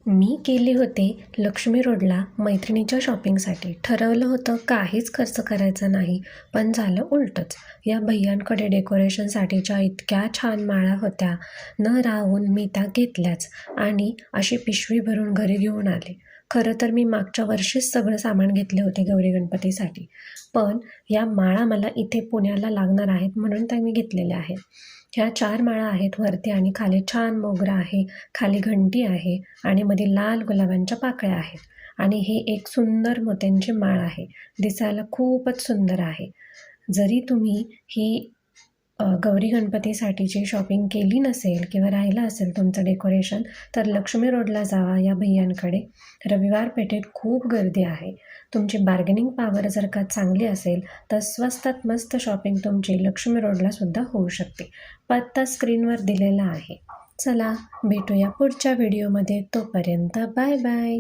मी गेले होते लक्ष्मी रोडला मैत्रिणीच्या शॉपिंगसाठी. ठरवलं होतं काहीच खर्च करायचा नाही, पण झालं उलटंच. या भैयांकडे डेकोरेशनसाठीच्या इतक्या छान माळा होत्या, न राहून मी त्या घेतल्याच आणि अशी पिशवी भरून घरी घेऊन आले. खरं तर मी मागच्या वर्षीच सगळं सामान घेतले होते गौरी गणपतीसाठी, पण या माळा मला इथे पुण्याला लागणार आहेत म्हणून त्या मी घेतलेल्या आहेत. ह्या 4 माळा आहेत वरती आणि खाली छान मोगरा आहे, खाली घंटी आहे आणि मध्ये लाल गुलाबांच्या पाकळ्या आहेत आणि हे एक सुंदर मोत्यांची माळ आहे. दिसायला खूपच सुंदर आहे. जरी तुम्ही ही गौरी गणपतीसाठीची शॉपिंग केली नसेल किंवा राहिलं असेल तुमचं डेकोरेशन, तर लक्ष्मी रोडला जावा या भैयांकडे. रविवार पेठेत खूप गर्दी आहे. तुमची बार्गेनिंग पॉवर जर का चांगली असेल तर स्वस्तात मस्त शॉपिंग तुमची लक्ष्मी रोडला सुद्धा होऊ शकते. पत्ता स्क्रीनवर दिलेला आहे. चला भेटूया पुढच्या व्हिडिओमध्ये. तोपर्यंत बाय बाय.